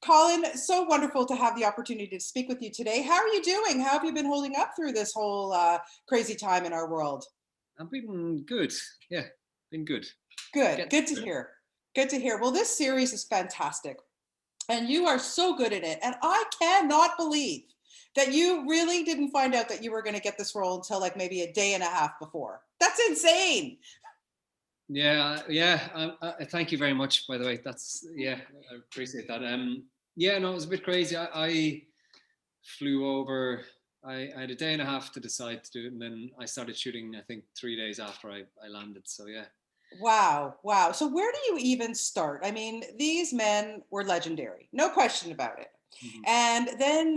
Colin, so wonderful to have the opportunity to speak with you today. How are you doing? How have you been holding up through this whole crazy time in our world? I've been good. Yeah, been good. Good, Getting good to through it. hear. Good to hear. Well, this series is fantastic, and you are so good at it. And I cannot believe that you really didn't find out that you were going to get this role until like maybe a day and a half before. That's insane. Yeah. Thank you very much. By the way, I appreciate that. Yeah, no, it was a bit crazy. I flew over. I had a day and a half to decide to do it, and then I started shooting. I think 3 days after I landed. So yeah. Wow, wow. So where do you even start? I mean, these men were legendary, no question about it. Mhm. And then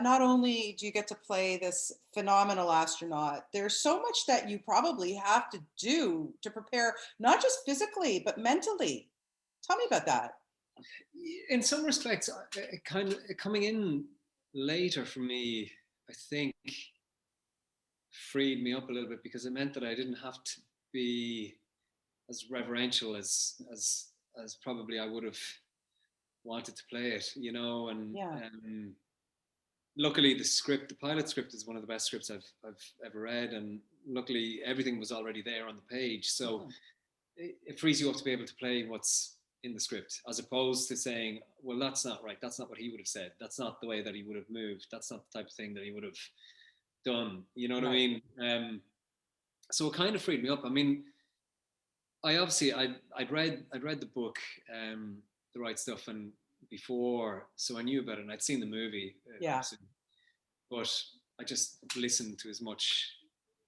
not only do you get to play this phenomenal astronaut, there's so much that you probably have to do to prepare, not just physically, but mentally. Tell me about that. In some respects, it kind of coming in later for me, I think, freed me up a little bit because it meant that I didn't have to be as reverential as probably I would have wanted to play it, and Yeah. luckily the pilot script is one of the best scripts I've ever read, and luckily everything was already there on the page, so Mhm. it frees you up to be able to play what's in the script, as opposed to saying, well, that's not right, that's not what he would have said, that's not the way that he would have moved, that's not the type of thing that he would have done, you know what I Right. mean? So it kind of freed me up. I mean, I'd read the book, The Right Stuff, and before, so I knew about it, and I'd seen the movie, Yeah. obviously, but I just listened to as much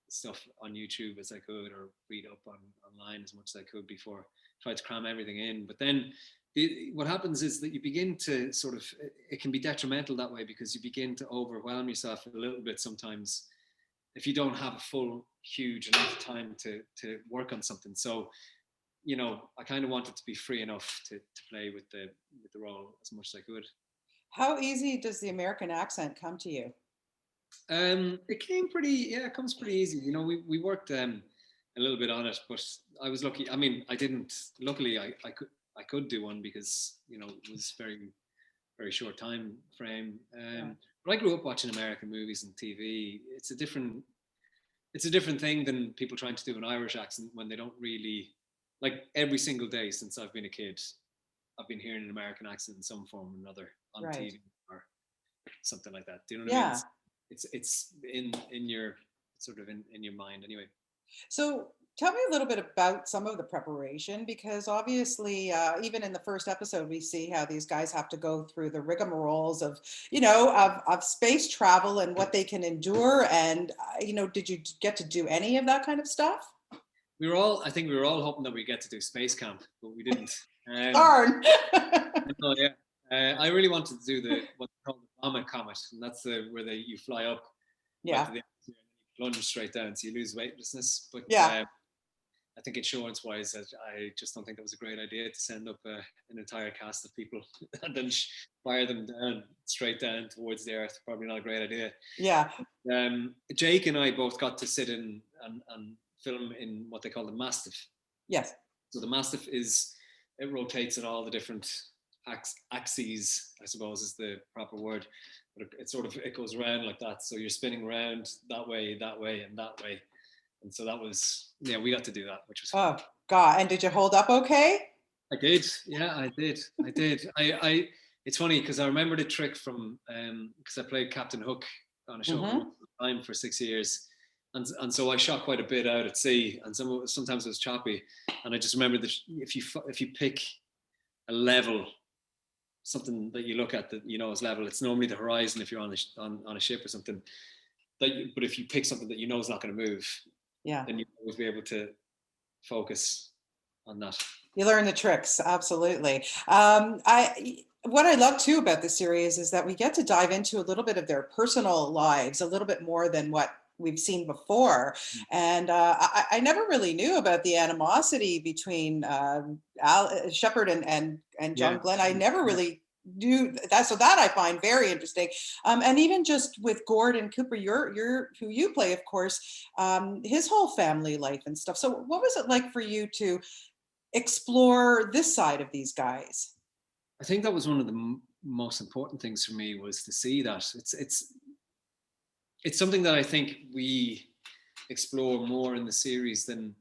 stuff on YouTube as I could, or read up online as much as I could before, tried to cram everything in. But then what happens is that you begin to sort of, it can be detrimental that way, because you begin to overwhelm yourself a little bit sometimes if you don't have a full, huge enough time to work on something. So, I kind of wanted to be free enough to play with the role as much as I could. How easy does the American accent come to you? It came pretty, yeah, it comes pretty easy. We worked a little bit on it, but I was lucky. I mean, I didn't. Luckily, I could do one because it was very very short time frame. Yeah. But I grew up watching American movies and TV. It's a different thing than people trying to do an Irish accent when they don't really, like, every single day since I've been a kid. I've been hearing an American accent in some form or another on Right. TV or something like that. Do you know what I mean? Yeah. It's in your sort of in your mind anyway. So tell me a little bit about some of the preparation, because obviously, even in the first episode, we see how these guys have to go through the rigmaroles of, of space travel and what they can endure. And, did you get to do any of that kind of stuff? I think we were all hoping that we get to do space camp, but we didn't. Darn. No, yeah. I really wanted to do what's called the Vomit Comet, and that's where you fly up right Yeah. to the atmosphere and you plunge straight down, so you lose weightlessness. But Yeah. I think insurance-wise, I just don't think that was a great idea to send up an entire cast of people and then fire them down straight down towards the earth. Probably not a great idea. Yeah. Jake and I both got to sit in and film in what they call the Mastiff. Yes. So the Mastiff it rotates in all the different axes, I suppose is the proper word, but it goes around like that. So you're spinning around that way, and that way. And so yeah, we got to do that, which was fun. Oh, God. And did you hold up okay? I did. Yeah, I did. It's funny because I remember the trick from, because I played Captain Hook on a show called Mm-hmm. Once Upon a Time for 6 years. And so I shot quite a bit out at sea, and sometimes it was choppy. And I just remember that if you pick a level, something that you look at that is level, it's normally the horizon if you're on a ship or something. But if you pick something that is not going to move, Yeah. then you always be able to focus on that. You learn the tricks, absolutely. What I love too about this series is that we get to dive into a little bit of their personal lives, a little bit more than what we've seen before. And I never really knew about the animosity between Shepard and Yeah. John Glenn. I never really knew that, so that I find very interesting. And even just with Gordon Cooper, you're who you play, of course, his whole family life and stuff. So what was it like for you to explore this side of these guys? I think that was one of the most important things for me was to see that it's something that I think we explore more in the series than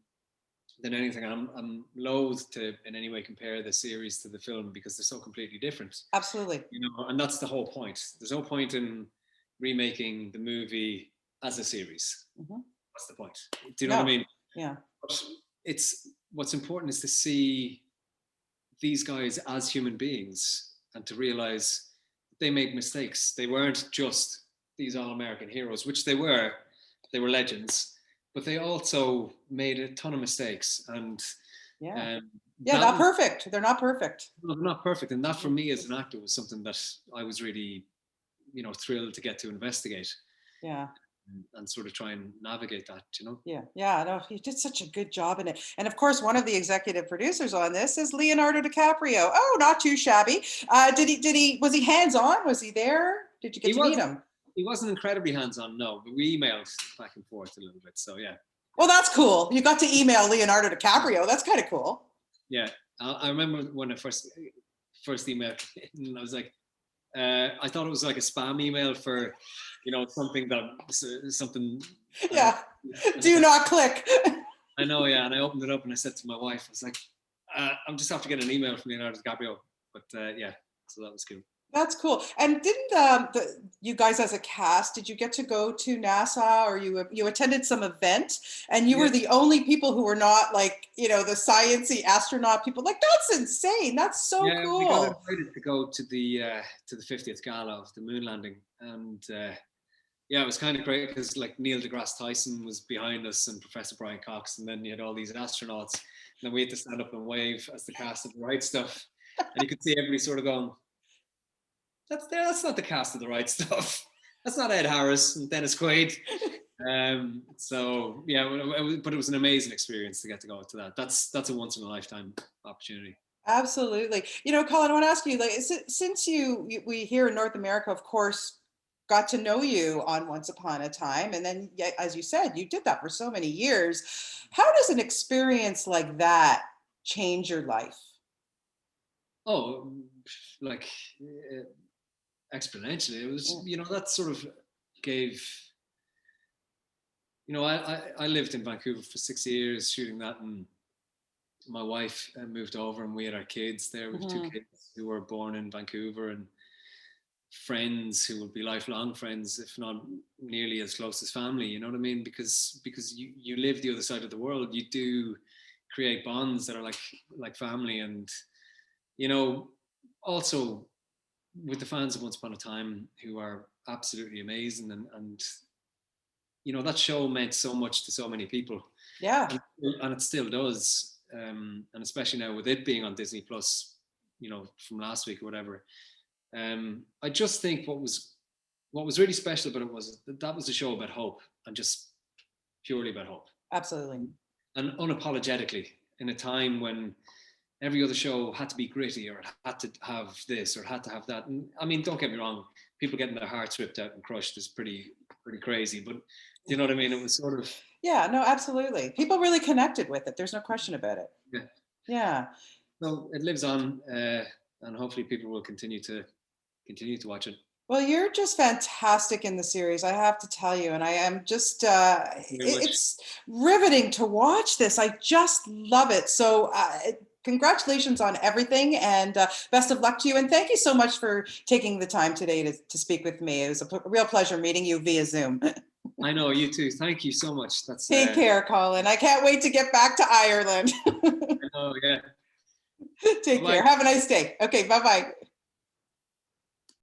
anything. I'm loath to in any way compare the series to the film because they're so completely different. Absolutely. And that's the whole point. There's no point in remaking the movie as a series. Mm-hmm. What's the point? Do you know what I mean? Yeah. But what's important is to see these guys as human beings and to realize they made mistakes. They weren't just these all-American heroes, which they were legends, but they also made a ton of mistakes. And not perfect. They're not perfect. No, they're not perfect. And that for me as an actor was something that I was really, thrilled to get to investigate. Yeah. And sort of try and navigate that, Yeah, no, he did such a good job in it. And of course, one of the executive producers on this is Leonardo DiCaprio. Oh, not too shabby. Was he hands-on? Was he there? Did you get to meet him? He wasn't incredibly hands-on, no, but we emailed back and forth a little bit, so yeah. Well, that's cool. You got to email Leonardo DiCaprio. That's kind of cool. Yeah, I remember when I first emailed, and I was like, I thought it was like a spam email for, something. Yeah. Do not click. I know, yeah. And I opened it up and I said to my wife, I was like, I'm just after getting an email from Leonardo DiCaprio. But yeah, so that was cool. That's cool. And didn't you guys as a cast, did you get to go to NASA or you attended some event and you were the only people who were not like, the sciencey astronaut people? Like, that's insane. That's so cool. We got invited to go to the 50th gala of the moon landing. And it was kind of great because like Neil deGrasse Tyson was behind us and Professor Brian Cox. And then you had all these astronauts. And then we had to stand up and wave as the cast of The Right Stuff. And you could see everybody sort of going, that's not the cast of The Right Stuff. That's not Ed Harris and Dennis Quaid. So yeah, but it was an amazing experience to get to go to that. That's a once in a lifetime opportunity. Absolutely. Colin, I want to ask you, like, since we here in North America, of course, got to know you on Once Upon a Time, and then, as you said, you did that for so many years. How does an experience like that change your life? Oh, like exponentially. It was, that sort of gave. I lived in Vancouver for 6 years shooting that, and my wife moved over, and we had our kids there. We have 2 kids who were born in Vancouver, and friends who will be lifelong friends, if not nearly as close as family. You know what I mean? Because you live the other side of the world, you do create bonds that are like family, and also with the fans of Once Upon a Time, who are absolutely amazing, and that show meant so much to so many people. Yeah, and it still does, and especially now with it being on Disney Plus, from last week or whatever. I just think what was really special about it was that was a show about hope, and just purely about hope. Absolutely. And unapologetically, in a time when every other show had to be gritty, or it had to have this, or had to have that. And I mean, don't get me wrong, people getting their hearts ripped out and crushed is pretty crazy, but you know what I mean? It was sort of... Yeah, no, absolutely. People really connected with it. There's no question about it. Yeah. Yeah. So it lives on, and hopefully people will continue to watch it. Well, you're just fantastic in the series, I have to tell you. And I am just, it's riveting to watch this. I just love it. So congratulations on everything, and best of luck to you. And thank you so much for taking the time today to speak with me. It was a real pleasure meeting you via Zoom. I know, you too. Thank you so much. Take care, Colin. I can't wait to get back to Ireland. I know, yeah. Take care. Have a nice day. Okay, bye-bye.